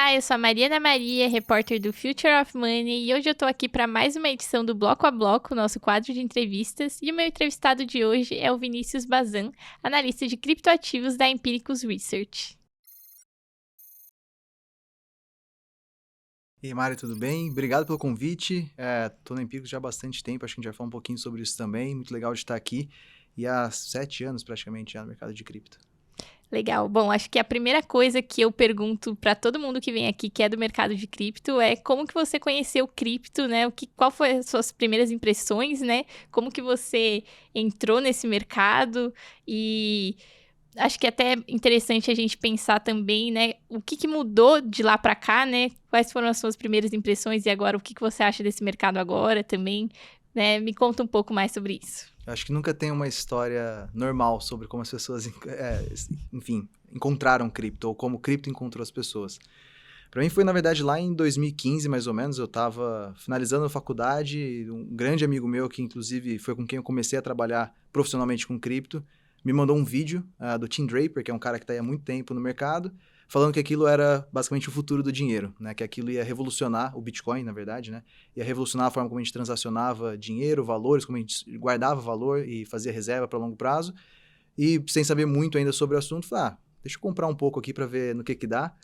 Olá, eu sou a Mariana Maria, repórter do Future of Money, e hoje eu tô aqui para mais uma edição do Bloco a Bloco, nosso quadro de entrevistas, e o meu entrevistado de hoje é o Vinícius Bazan, analista de criptoativos da Empiricus Research. E aí, Mário, tudo bem? Obrigado pelo convite. Tô na Empiricus já há bastante tempo, acho que a gente vai falar um pouquinho sobre isso também. Muito legal de estar aqui. E há 7 anos, praticamente, já no mercado de cripto. Legal. Bom, acho que a primeira coisa que eu pergunto para todo mundo que vem aqui, que é do mercado de cripto, é como que você conheceu cripto, né? Qual foi as suas primeiras impressões, né? Como que você entrou nesse mercado e acho que é até interessante a gente pensar também, né? O que mudou de lá para cá, né? Quais foram as suas primeiras impressões e agora o que você acha desse mercado agora também, né? Me conta um pouco mais sobre isso. Eu acho que nunca tem uma história normal sobre como as pessoas, enfim, encontraram cripto, ou como cripto encontrou as pessoas. Para mim foi, na verdade, lá em 2015, mais ou menos, eu estava finalizando a faculdade, um grande amigo meu, que inclusive foi com quem eu comecei a trabalhar profissionalmente com cripto, me mandou um vídeo do Tim Draper, que é um cara que está aí há muito tempo no mercado, falando que aquilo era basicamente o futuro do dinheiro, né? Que aquilo ia revolucionar o Bitcoin, na verdade, né? Ia revolucionar a forma como a gente transacionava dinheiro, valores, como a gente guardava valor e fazia reserva para longo prazo. E sem saber muito ainda sobre o assunto, falei, deixa eu comprar um pouco aqui para ver no que dá.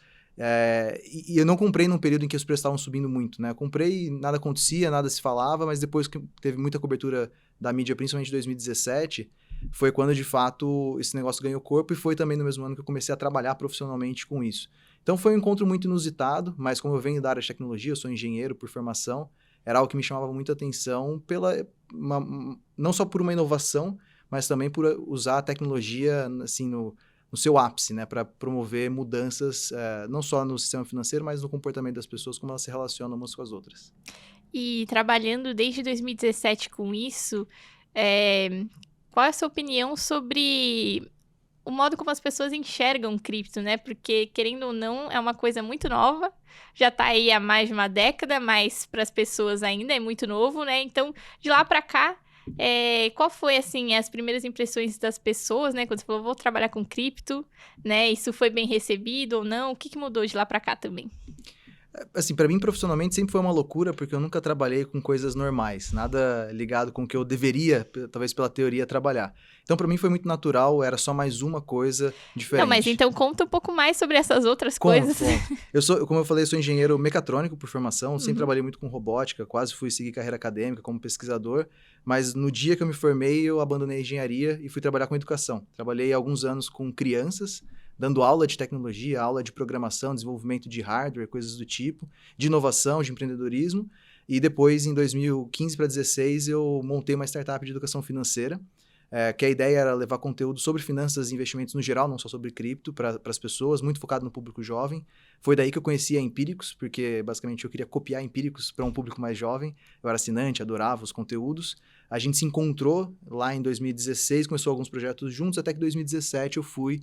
E eu não comprei num período em que os preços estavam subindo muito, né? Eu comprei, nada acontecia, nada se falava, mas depois que teve muita cobertura da mídia, principalmente em 2017, foi quando, de fato, esse negócio ganhou corpo e foi também no mesmo ano que eu comecei a trabalhar profissionalmente com isso. Então foi um encontro muito inusitado, mas como eu venho da área de tecnologia, eu sou engenheiro por formação, era algo que me chamava muita atenção não só por uma inovação, mas também por usar a tecnologia assim, no seu ápice, né, para promover mudanças não só no sistema financeiro, mas no comportamento das pessoas, como elas se relacionam umas com as outras. E trabalhando desde 2017 com isso, qual é a sua opinião sobre o modo como as pessoas enxergam cripto, né? Porque, querendo ou não, é uma coisa muito nova, já tá aí há mais de uma década, mas para as pessoas ainda é muito novo, né? Então, de lá para cá, qual foi, assim, as primeiras impressões das pessoas, né? Quando você falou, vou trabalhar com cripto, né? Isso foi bem recebido ou não? O que mudou de lá para cá também? Assim, para mim, profissionalmente, sempre foi uma loucura, porque eu nunca trabalhei com coisas normais, nada ligado com o que eu deveria, talvez pela teoria, trabalhar. Então, para mim, foi muito natural, era só mais uma coisa Não, mas diferente. então conta um pouco mais sobre essas outras Conto, coisas. conto. Como eu falei, eu sou engenheiro mecatrônico por formação, sempre Uhum. trabalhei muito com robótica, quase fui seguir carreira acadêmica como pesquisador, mas no dia que eu me formei, eu abandonei a engenharia e fui trabalhar com educação. Trabalhei alguns anos com crianças, dando aula de tecnologia, aula de programação, desenvolvimento de hardware, coisas do tipo, de inovação, de empreendedorismo, e depois, em 2015 para 2016, eu montei uma startup de educação financeira, que a ideia era levar conteúdo sobre finanças e investimentos no geral, não só sobre cripto, para as pessoas, muito focado no público jovem. Foi daí que eu conheci a Empiricus, porque basicamente eu queria copiar a Empiricus para um público mais jovem. Eu era assinante, adorava os conteúdos. A gente se encontrou lá em 2016, começou alguns projetos juntos, até que em 2017 eu fui,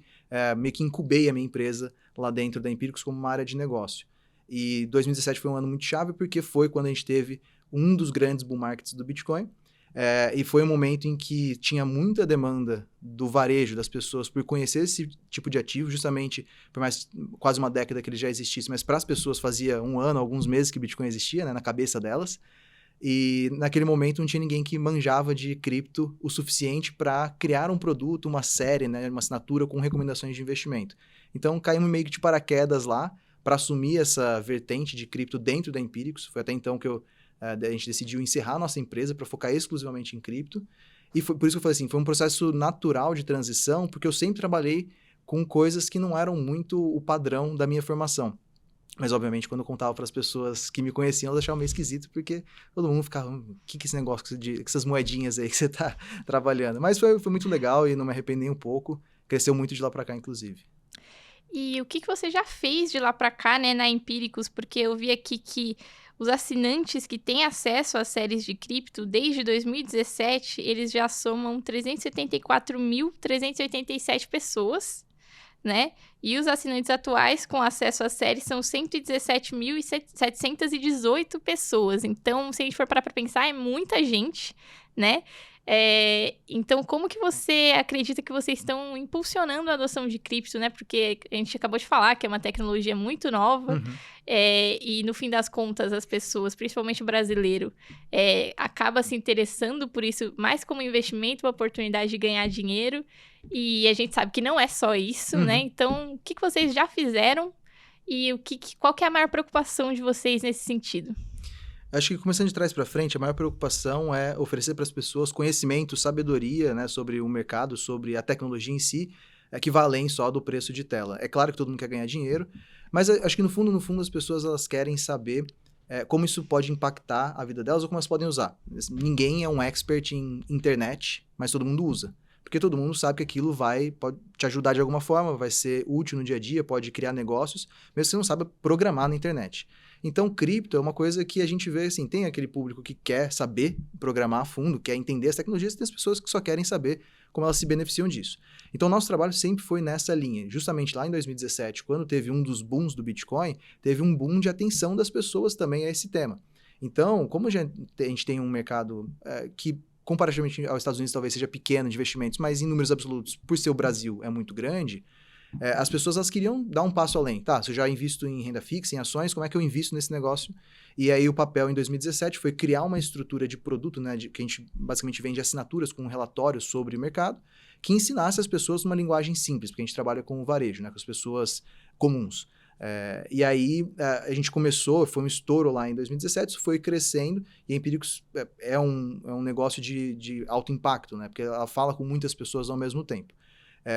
meio que incubei a minha empresa lá dentro da Empiricus como uma área de negócio. E 2017 foi um ano muito chave, porque foi quando a gente teve um dos grandes bull markets do Bitcoin. E foi um momento em que tinha muita demanda do varejo, das pessoas, por conhecer esse tipo de ativo, justamente por mais quase uma década que ele já existisse, mas para as pessoas fazia um ano, alguns meses que o Bitcoin existia, né, na cabeça delas. E naquele momento não tinha ninguém que manjava de cripto o suficiente para criar um produto, uma série, né, uma assinatura com recomendações de investimento. Então caímos meio que de paraquedas lá para assumir essa vertente de cripto dentro da Empiricus. Foi até então que a gente decidiu encerrar a nossa empresa para focar exclusivamente em cripto. E foi por isso que eu falei assim, foi um processo natural de transição, porque eu sempre trabalhei com coisas que não eram muito o padrão da minha formação. Mas, obviamente, quando eu contava para as pessoas que me conheciam, elas achavam meio esquisito, porque todo mundo ficava, o que é esse negócio, com essas moedinhas aí que você está trabalhando? Mas foi muito legal e não me arrependo nem um pouco. Cresceu muito de lá para cá, inclusive. E o que você já fez de lá para cá, né, na Empiricus? Porque eu vi aqui que os assinantes que têm acesso às séries de cripto desde 2017, eles já somam 374.387 pessoas, né? E os assinantes atuais com acesso às séries são 117.718 pessoas. Então, se a gente for parar para pensar, é muita gente, né? Então, como que você acredita que vocês estão impulsionando a adoção de cripto, né? Porque a gente acabou de falar que é uma tecnologia muito nova, Uhum. e no fim das contas, as pessoas, principalmente o brasileiro, acaba se interessando por isso mais como investimento, uma oportunidade de ganhar dinheiro. E a gente sabe que não é só isso, né? Uhum. Então, o que vocês já fizeram e qual que é a maior preocupação de vocês nesse sentido? Acho que começando de trás para frente, a maior preocupação é oferecer para as pessoas conhecimento, sabedoria, né, sobre o mercado, sobre a tecnologia em si, que vá além só do preço de tela. É claro que todo mundo quer ganhar dinheiro, mas acho que no fundo, as pessoas elas querem saber como isso pode impactar a vida delas ou como elas podem usar. Ninguém é um expert em internet, mas todo mundo usa. Porque todo mundo sabe que aquilo pode te ajudar de alguma forma, vai ser útil no dia a dia, pode criar negócios, mesmo que você não saiba programar na internet. Então, cripto é uma coisa que a gente vê, assim, tem aquele público que quer saber programar a fundo, quer entender as tecnologias, e tem as pessoas que só querem saber como elas se beneficiam disso. Então, nosso trabalho sempre foi nessa linha. Justamente lá em 2017, quando teve um dos booms do Bitcoin, teve um boom de atenção das pessoas também a esse tema. Então, como a gente tem um mercado que, comparativamente aos Estados Unidos, talvez seja pequeno de investimentos, mas em números absolutos, por ser o Brasil, é muito grande, as pessoas elas queriam dar um passo além. Tá, se eu já invisto em renda fixa, em ações, como é que eu invisto nesse negócio? E aí o papel em 2017 foi criar uma estrutura de produto, né, que a gente basicamente vende assinaturas com um relatório sobre o mercado, que ensinasse as pessoas uma linguagem simples, porque a gente trabalha com o varejo, né, com as pessoas comuns. E aí a gente começou, foi um estouro lá em 2017, isso foi crescendo, e a Empíricos é um negócio de alto impacto, né, porque ela fala com muitas pessoas ao mesmo tempo.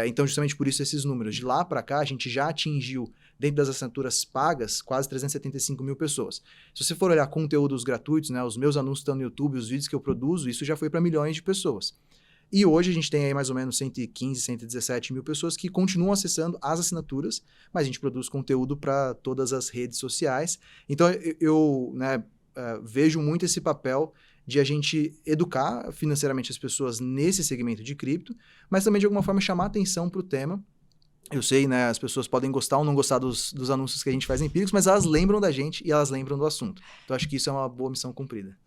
Então, justamente por isso esses números. De lá para cá, a gente já atingiu, dentro das assinaturas pagas, quase 375 mil pessoas. Se você for olhar conteúdos gratuitos, né, os meus anúncios estão no YouTube, os vídeos que eu produzo, isso já foi para milhões de pessoas. E hoje a gente tem aí mais ou menos 115, 117 mil pessoas que continuam acessando as assinaturas, mas a gente produz conteúdo para todas as redes sociais. Então, eu vejo muito esse papel de a gente educar financeiramente as pessoas nesse segmento de cripto, mas também de alguma forma chamar atenção para o tema. Eu sei, né, as pessoas podem gostar ou não gostar dos anúncios que a gente faz em Empíricos, mas elas lembram da gente e elas lembram do assunto. Então acho que isso é uma boa missão cumprida.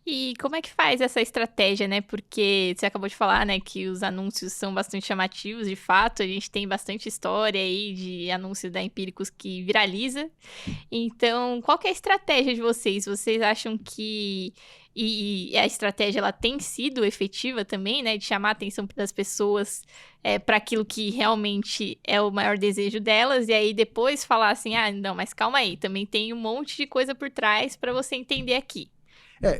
E como é que faz essa estratégia, né? Porque você acabou de falar, né, que os anúncios são bastante chamativos, de fato, a gente tem bastante história aí de anúncios da Empíricos que viraliza. Então, qual que é a estratégia de vocês? Vocês acham que a estratégia ela tem sido efetiva também, né, de chamar a atenção das pessoas para aquilo que realmente é o maior desejo delas, e aí depois falar assim, ah, não, mas calma aí, também tem um monte de coisa por trás para você entender aqui.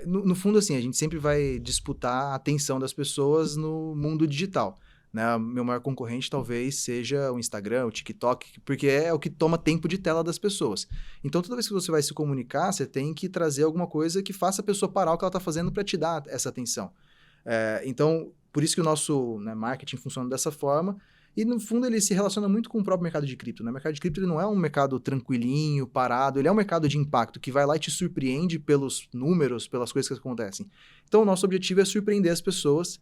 No fundo, assim, a gente sempre vai disputar a atenção das pessoas no mundo digital. Né? O meu maior concorrente talvez seja o Instagram, o TikTok, porque é o que toma tempo de tela das pessoas. Então, toda vez que você vai se comunicar, você tem que trazer alguma coisa que faça a pessoa parar o que ela está fazendo para te dar essa atenção. Então, por isso que o nosso marketing funciona dessa forma. E, no fundo, ele se relaciona muito com o próprio mercado de cripto. Né? O mercado de cripto ele não é um mercado tranquilinho, parado. Ele é um mercado de impacto que vai lá e te surpreende pelos números, pelas coisas que acontecem. Então, o nosso objetivo é surpreender as pessoas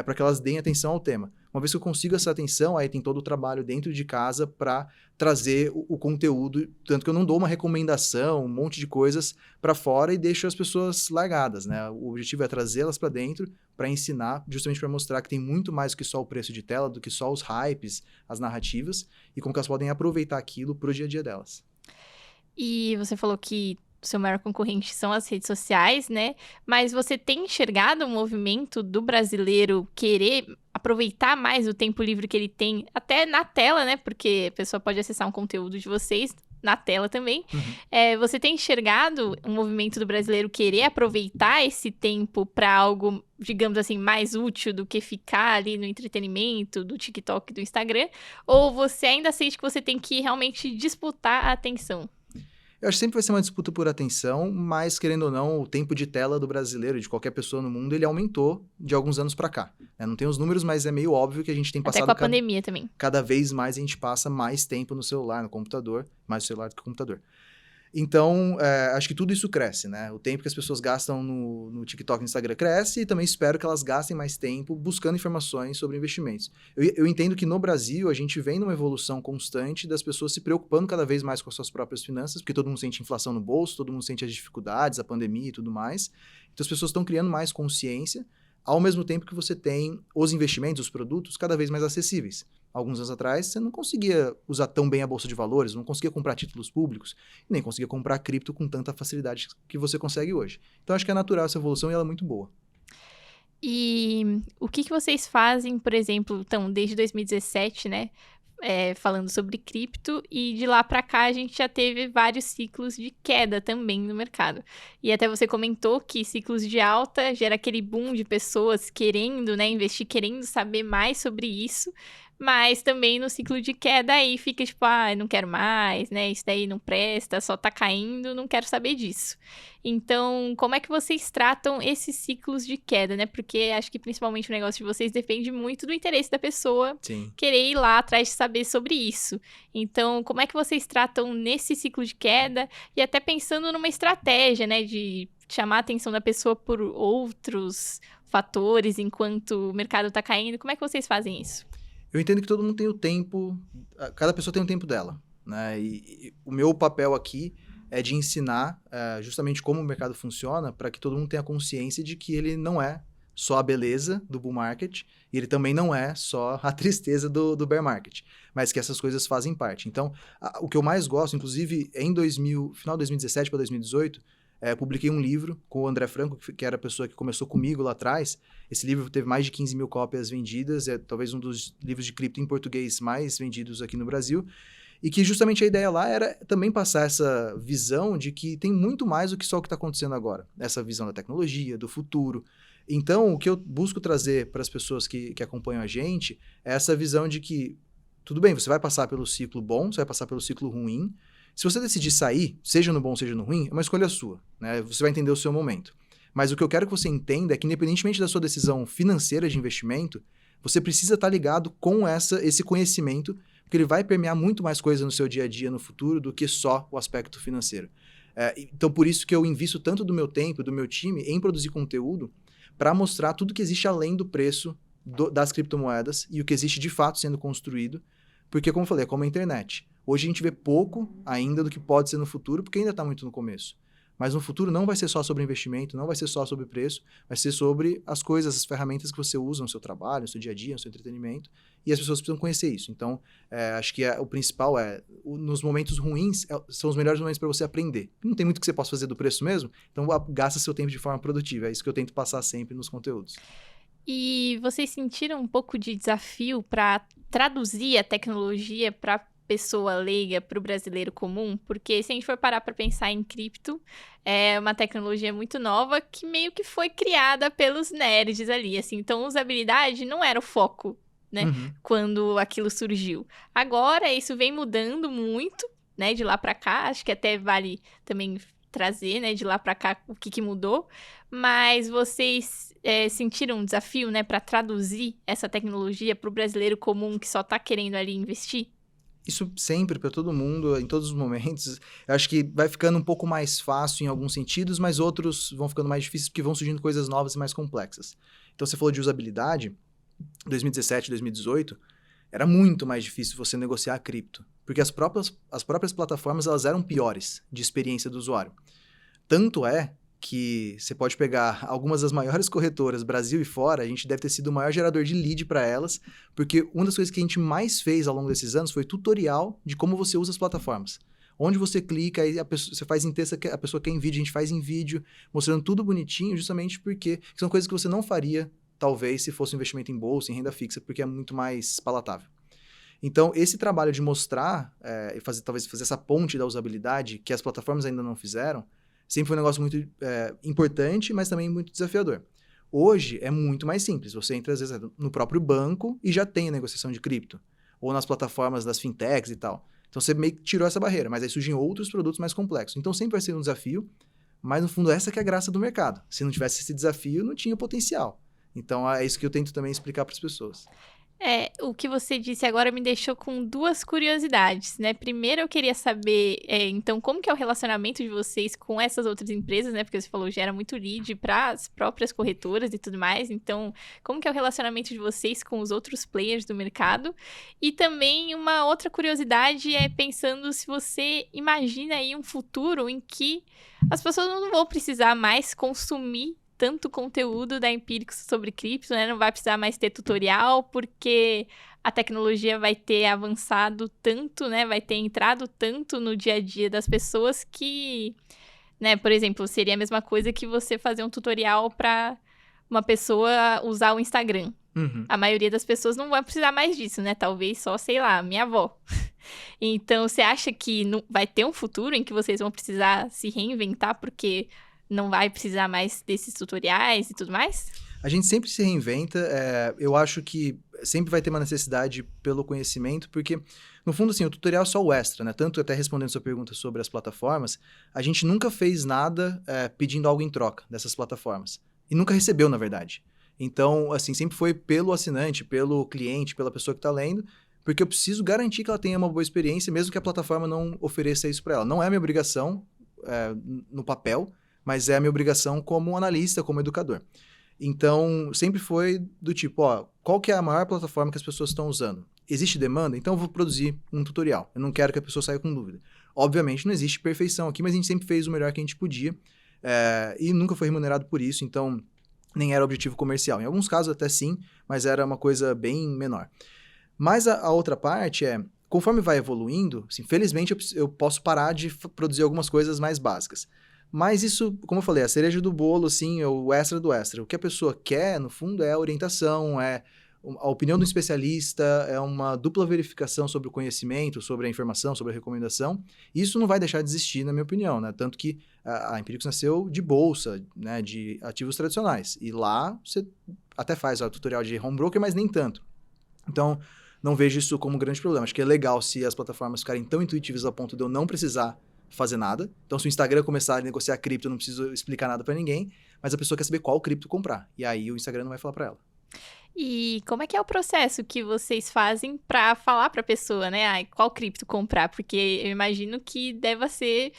para que elas deem atenção ao tema. Uma vez que eu consigo essa atenção, aí tem todo o trabalho dentro de casa para trazer o conteúdo. Tanto que eu não dou uma recomendação, um monte de coisas para fora e deixo as pessoas largadas. Né? O objetivo é trazê-las para dentro, para ensinar, justamente para mostrar que tem muito mais do que só o preço de tela, do que só os hypes, as narrativas, e como que elas podem aproveitar aquilo para o dia a dia delas. E você falou que o seu maior concorrente são as redes sociais, né? Mas você tem enxergado um movimento do brasileiro querer aproveitar mais o tempo livre que ele tem, até na tela, né? Porque a pessoa pode acessar um conteúdo de vocês na tela também. Uhum. Você tem enxergado um movimento do brasileiro querer aproveitar esse tempo para algo, digamos assim, mais útil do que ficar ali no entretenimento do TikTok e do Instagram? Ou você ainda sente que você tem que realmente disputar a atenção? Eu acho que sempre vai ser uma disputa por atenção, mas, querendo ou não, o tempo de tela do brasileiro, de qualquer pessoa no mundo, ele aumentou de alguns anos para cá. Não tem os números, mas é meio óbvio que a gente tem Até passado... com a pandemia também. Cada vez mais a gente passa mais tempo no celular, no computador, mais no celular do que no computador. Então, acho que tudo isso cresce, né? O tempo que as pessoas gastam no TikTok e no Instagram cresce e também espero que elas gastem mais tempo buscando informações sobre investimentos. Eu entendo que no Brasil a gente vem numa evolução constante das pessoas se preocupando cada vez mais com as suas próprias finanças, porque todo mundo sente inflação no bolso, todo mundo sente as dificuldades, a pandemia e tudo mais. Então as pessoas estão criando mais consciência. ao mesmo tempo que você tem os investimentos, os produtos cada vez mais acessíveis. Alguns anos atrás, você não conseguia usar tão bem a bolsa de valores, não conseguia comprar títulos públicos, nem conseguia comprar cripto com tanta facilidade que você consegue hoje. Então, acho que é natural essa evolução e ela é muito boa. E o que vocês fazem, por exemplo, então, desde 2017, né? Falando sobre cripto, e de lá para cá a gente já teve vários ciclos de queda também no mercado. E até você comentou que ciclos de alta gera aquele boom de pessoas querendo, né, investir, querendo saber mais sobre isso, mas também no ciclo de queda aí fica tipo, não quero mais, né, isso daí não presta, só tá caindo, não quero saber disso. Então, como é que vocês tratam esses ciclos de queda, né? Porque acho que principalmente o negócio de vocês depende muito do interesse da pessoa Sim. querer ir lá atrás de saber sobre isso. Então, como é que vocês tratam nesse ciclo de queda e até pensando numa estratégia, né, de chamar a atenção da pessoa por outros fatores enquanto o mercado tá caindo? Como é que vocês fazem isso? Eu entendo que todo mundo tem o tempo, cada pessoa tem o tempo dela, né? E o meu papel aqui é de ensinar justamente como o mercado funciona para que todo mundo tenha consciência de que ele não é só a beleza do bull market e ele também não é só a tristeza do bear market, mas que essas coisas fazem parte. Então, o que eu mais gosto, inclusive final de 2017 para 2018, publiquei um livro com o André Franco, que era a pessoa que começou comigo lá atrás. Esse livro teve mais de 15 mil cópias vendidas, é talvez um dos livros de cripto em português mais vendidos aqui no Brasil, e que justamente a ideia lá era também passar essa visão de que tem muito mais do que só o que está acontecendo agora, essa visão da tecnologia, do futuro. Então, o que eu busco trazer para as pessoas que acompanham a gente é essa visão de que, tudo bem, você vai passar pelo ciclo bom, você vai passar pelo ciclo ruim. Se você decidir sair, seja no bom, seja no ruim, é uma escolha sua, né? Você vai entender o seu momento. Mas o que eu quero que você entenda é que, independentemente da sua decisão financeira de investimento, você precisa estar ligado com esse conhecimento, porque ele vai permear muito mais coisas no seu dia a dia no futuro do que só o aspecto financeiro. Então, por isso que eu invisto tanto do meu tempo, do meu time, em produzir conteúdo para mostrar tudo que existe além do preço das criptomoedas e o que existe de fato sendo construído, porque, como eu falei, é como a internet. Hoje a gente vê pouco ainda do que pode ser no futuro, porque ainda está muito no começo. Mas no futuro não vai ser só sobre investimento, não vai ser só sobre preço, vai ser sobre as coisas, as ferramentas que você usa no seu trabalho, no seu dia a dia, no seu entretenimento, e as pessoas precisam conhecer isso. Então, acho que o principal nos momentos ruins, são os melhores momentos para você aprender. Não tem muito que você possa fazer do preço mesmo, então gasta seu tempo de forma produtiva. É isso que eu tento passar sempre nos conteúdos. E vocês sentiram um pouco de desafio para traduzir a tecnologia para pessoa leiga, para o brasileiro comum? Porque se a gente for parar para pensar em cripto, é uma tecnologia muito nova que meio que foi criada pelos nerds ali, assim. Então, usabilidade não era o foco, né? Uhum. Quando aquilo surgiu. Agora, isso vem mudando muito, né? De lá para cá. Acho que até vale também trazer, né? De lá para cá, o que mudou. Mas vocês sentiram um desafio, né? Para traduzir essa tecnologia para o brasileiro comum que só tá querendo ali investir? Isso sempre, para todo mundo, em todos os momentos. Eu acho que vai ficando um pouco mais fácil em alguns sentidos, mas outros vão ficando mais difíceis porque vão surgindo coisas novas e mais complexas. Então, você falou de usabilidade. 2017, 2018, era muito mais difícil você negociar a cripto, porque as próprias plataformas elas eram piores de experiência do usuário. Tanto é que você pode pegar algumas das maiores corretoras, Brasil e fora, a gente deve ter sido o maior gerador de lead para elas, porque uma das coisas que a gente mais fez ao longo desses anos foi tutorial de como você usa as plataformas. Onde você clica, aí você faz em texto, a pessoa quer em vídeo, a gente faz em vídeo, mostrando tudo bonitinho, justamente porque são coisas que você não faria, talvez, se fosse um investimento em bolsa, em renda fixa, porque é muito mais palatável. Então, esse trabalho de mostrar, talvez fazer essa ponte da usabilidade, que as plataformas ainda não fizeram, sempre foi um negócio muito importante, mas também muito desafiador. Hoje é muito mais simples. Você entra, às vezes, no próprio banco e já tem a negociação de cripto. Ou nas plataformas das fintechs e tal. Então, você meio que tirou essa barreira, mas aí surgem outros produtos mais complexos. Então, sempre vai ser um desafio, mas, no fundo, essa que é a graça do mercado. Se não tivesse esse desafio, não tinha potencial. Então, é isso que eu tento também explicar para as pessoas. O que você disse agora me deixou com duas curiosidades, né? Primeiro, eu queria saber, então, como que é o relacionamento de vocês com essas outras empresas, né? Porque você falou, gera muito lead para as próprias corretoras e tudo mais. Então, como que é o relacionamento de vocês com os outros players do mercado? E também, uma outra curiosidade é pensando se você imagina aí um futuro em que as pessoas não vão precisar mais consumir tanto conteúdo da Empíricos sobre cripto, né? Não vai precisar mais ter tutorial, porque a tecnologia vai ter avançado tanto, né? Vai ter entrado tanto no dia a dia das pessoas que, né? Por exemplo, seria a mesma coisa que você fazer um tutorial para uma pessoa usar o Instagram. Uhum. A maioria das pessoas não vai precisar mais disso, né? Talvez só, sei lá, minha avó. Então, você acha que vai ter um futuro em que vocês vão precisar se reinventar porque não vai precisar mais desses tutoriais e tudo mais? A gente sempre se reinventa, eu acho que sempre vai ter uma necessidade pelo conhecimento, porque, no fundo, assim, o tutorial é só o extra, né? Tanto até respondendo sua pergunta sobre as plataformas, a gente nunca fez nada pedindo algo em troca dessas plataformas. E nunca recebeu, na verdade. Então, assim, sempre foi pelo assinante, pelo cliente, pela pessoa que está lendo, porque eu preciso garantir que ela tenha uma boa experiência, mesmo que a plataforma não ofereça isso para ela. Não é a minha obrigação no papel, mas é a minha obrigação como analista, como educador. Então, sempre foi do tipo, qual que é a maior plataforma que as pessoas estão usando? Existe demanda? Então eu vou produzir um tutorial. Eu não quero que a pessoa saia com dúvida. Obviamente, não existe perfeição aqui, mas a gente sempre fez o melhor que a gente podia e nunca foi remunerado por isso, então nem era objetivo comercial. Em alguns casos até sim, mas era uma coisa bem menor. Mas a outra parte conforme vai evoluindo, assim, felizmente eu posso parar de produzir algumas coisas mais básicas. Mas isso, como eu falei, a cereja do bolo, assim, é o extra do extra. O que a pessoa quer, no fundo, é a orientação, é a opinião do especialista, é uma dupla verificação sobre o conhecimento, sobre a informação, sobre a recomendação. Isso não vai deixar de existir, na minha opinião, né? Tanto que a Empíricos nasceu de bolsa, né, de ativos tradicionais. E lá você até faz o tutorial de home broker, mas nem tanto. Então, não vejo isso como um grande problema. Acho que é legal se as plataformas ficarem tão intuitivas a ponto de eu não precisar fazer nada. Então, se o Instagram começar a negociar cripto, eu não preciso explicar nada para ninguém, mas a pessoa quer saber qual cripto comprar. E aí o Instagram não vai falar para ela. E como é que é o processo que vocês fazem para falar para a pessoa, né? Qual cripto comprar? Porque eu imagino que deva ser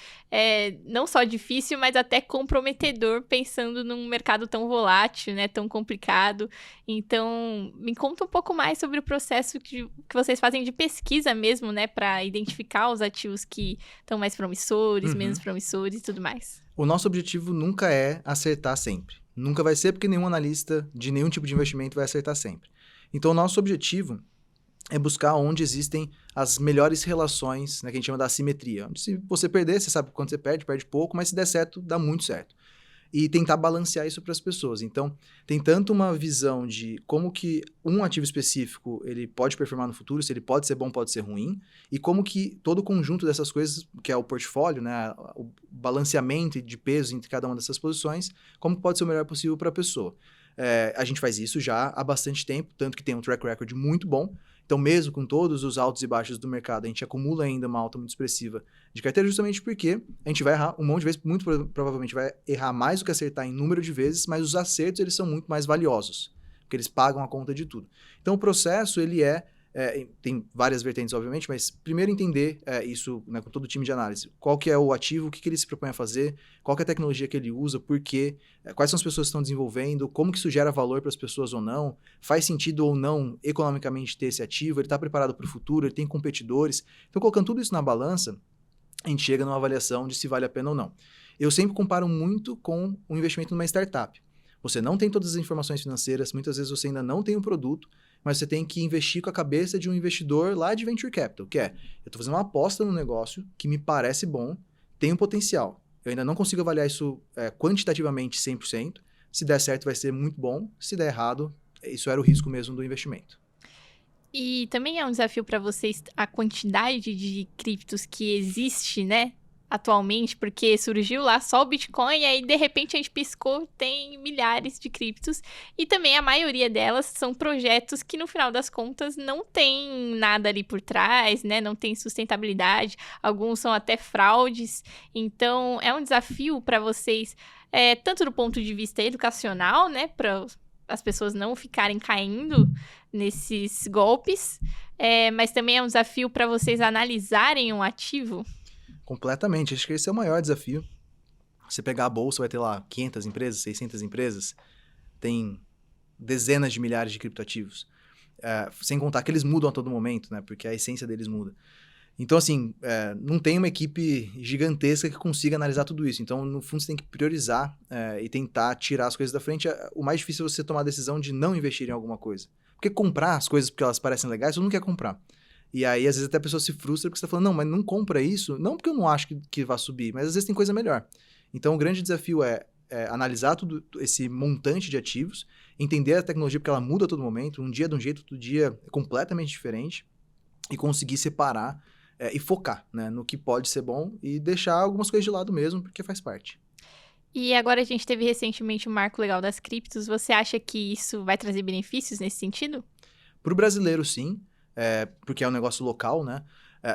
não só difícil, mas até comprometedor pensando num mercado tão volátil, né? Tão complicado. Então, me conta um pouco mais sobre o processo que vocês fazem de pesquisa mesmo, né? Para identificar os ativos que estão mais promissores, menos promissores e tudo mais. O nosso objetivo nunca é acertar sempre. Nunca vai ser porque nenhum analista de nenhum tipo de investimento vai acertar sempre. Então, o nosso objetivo é buscar onde existem as melhores relações, né, que a gente chama da assimetria. Se você perder, você sabe quando você perde pouco, mas se der certo, dá muito certo. E tentar balancear isso para as pessoas. Então, tem tanto uma visão de como que um ativo específico ele pode performar no futuro, se ele pode ser bom, pode ser ruim, e como que todo o conjunto dessas coisas, que é o portfólio, né, o balanceamento de peso entre cada uma dessas posições, como pode ser o melhor possível para a pessoa. A gente faz isso já há bastante tempo, tanto que tem um track record muito bom. Então, mesmo com todos os altos e baixos do mercado, a gente acumula ainda uma alta muito expressiva de carteira, justamente porque a gente vai errar um monte de vezes, muito provavelmente vai errar mais do que acertar em número de vezes, mas os acertos eles são muito mais valiosos, porque eles pagam a conta de tudo. Então, o processo, ele tem várias vertentes, obviamente, mas primeiro entender isso, né, com todo o time de análise. Qual que é o ativo, o que ele se propõe a fazer, qual que é a tecnologia que ele usa, por quê, quais são as pessoas que estão desenvolvendo, como que isso gera valor para as pessoas ou não, faz sentido ou não economicamente ter esse ativo, ele está preparado para o futuro, ele tem competidores. Então, colocando tudo isso na balança, a gente chega numa avaliação de se vale a pena ou não. Eu sempre comparo muito com um investimento numa startup. Você não tem todas as informações financeiras, muitas vezes você ainda não tem um produto, mas você tem que investir com a cabeça de um investidor lá de Venture Capital, que eu estou fazendo uma aposta no negócio que me parece bom, tem um potencial. Eu ainda não consigo avaliar isso quantitativamente 100%. Se der certo, vai ser muito bom. Se der errado, isso era o risco mesmo do investimento. E também é um desafio para vocês a quantidade de criptos que existe, né? Atualmente, porque surgiu lá só o Bitcoin e aí de repente a gente piscou, tem milhares de criptos e também a maioria delas são projetos que no final das contas não tem nada ali por trás, né? Não tem sustentabilidade, alguns são até fraudes, então é um desafio para vocês, tanto do ponto de vista educacional, né? Para as pessoas não ficarem caindo nesses golpes, mas também é um desafio para vocês analisarem um ativo. Completamente. Acho que esse é o maior desafio. Você pegar a bolsa, vai ter lá 500 empresas, 600 empresas, tem dezenas de milhares de criptoativos. Sem contar que eles mudam a todo momento, né? Porque a essência deles muda. Então, assim, não tem uma equipe gigantesca que consiga analisar tudo isso. Então, no fundo, você tem que priorizar e tentar tirar as coisas da frente. O mais difícil é você tomar a decisão de não investir em alguma coisa. Porque comprar as coisas porque elas parecem legais, todo mundo quer comprar. E aí, às vezes, até a pessoa se frustra porque você está falando, não, mas não compra isso. Não porque eu não acho que vai subir, mas às vezes tem coisa melhor. Então, o grande desafio é analisar tudo esse montante de ativos, entender a tecnologia porque ela muda a todo momento. Um dia é de um jeito, outro dia é completamente diferente. E conseguir separar e focar, né, no que pode ser bom e deixar algumas coisas de lado mesmo, porque faz parte. E agora a gente teve recentemente o marco legal das criptos. Você acha que isso vai trazer benefícios nesse sentido? Para o brasileiro, sim, porque é um negócio local, né?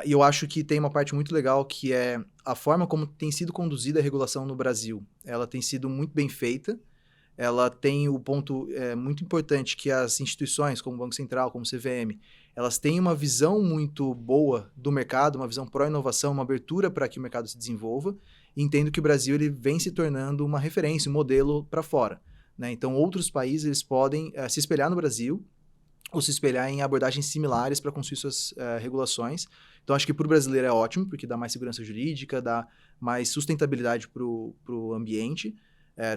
E eu acho que tem uma parte muito legal que é a forma como tem sido conduzida a regulação no Brasil. Ela tem sido muito bem feita. Ela tem o ponto muito importante que as instituições, como o Banco Central, como o CVM, elas têm uma visão muito boa do mercado, uma visão pró-inovação, uma abertura para que o mercado se desenvolva, e entendo que o Brasil ele vem se tornando uma referência, um modelo para fora, né? Então, outros países eles podem se espelhar no Brasil ou se espelhar em abordagens similares para construir suas regulações. Então, acho que para o brasileiro é ótimo, porque dá mais segurança jurídica, dá mais sustentabilidade para o ambiente,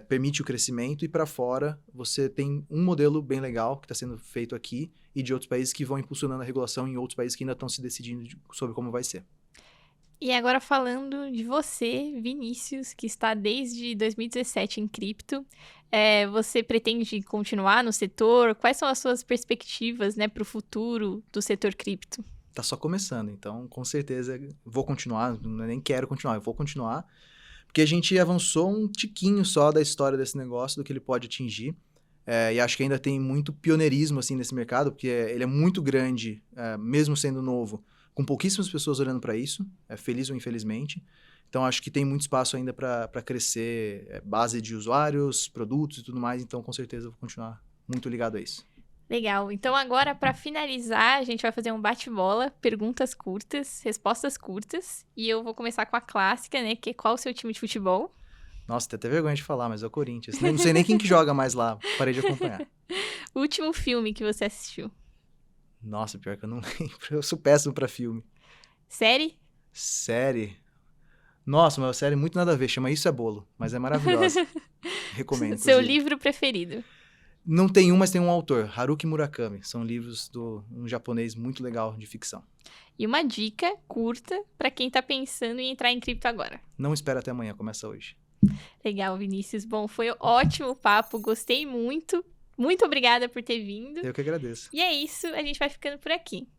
permite o crescimento, e para fora você tem um modelo bem legal que está sendo feito aqui e de outros países que vão impulsionando a regulação em outros países que ainda estão se decidindo sobre como vai ser. E agora falando de você, Vinícius, que está desde 2017 em cripto, você pretende continuar no setor? Quais são as suas perspectivas, né, para o futuro do setor cripto? Tá só começando, então com certeza vou continuar, nem quero continuar, eu vou continuar, porque a gente avançou um tiquinho só da história desse negócio, do que ele pode atingir, e acho que ainda tem muito pioneirismo assim, nesse mercado, porque ele é muito grande, mesmo sendo novo, com pouquíssimas pessoas olhando para isso, feliz ou infelizmente. Então, acho que tem muito espaço ainda para crescer base de usuários, produtos e tudo mais, então com certeza vou continuar muito ligado a isso. Legal. Então, agora, para finalizar, a gente vai fazer um bate-bola, perguntas curtas, respostas curtas. E eu vou começar com a clássica, né? Que é qual o seu time de futebol? Nossa, tem até vergonha de falar, mas é o Corinthians. Não sei nem quem que joga mais lá, parei de acompanhar. Último filme que você assistiu? Nossa, pior que eu não lembro. Eu sou péssimo pra filme. Série? Série? Nossa, uma série muito nada a ver. Chama Isso é Bolo, mas é maravilhosa. Recomendo, Seu inclusive. livro preferido? Não tem um, mas tem um autor. Haruki Murakami. São livros um japonês muito legal de ficção. E uma dica curta para quem tá pensando em entrar em cripto agora. Não espera até amanhã, começa hoje. Legal, Vinícius. Bom, foi ótimo o papo. Gostei muito. Muito obrigada por ter vindo. Eu que agradeço. E é isso. A gente vai ficando por aqui.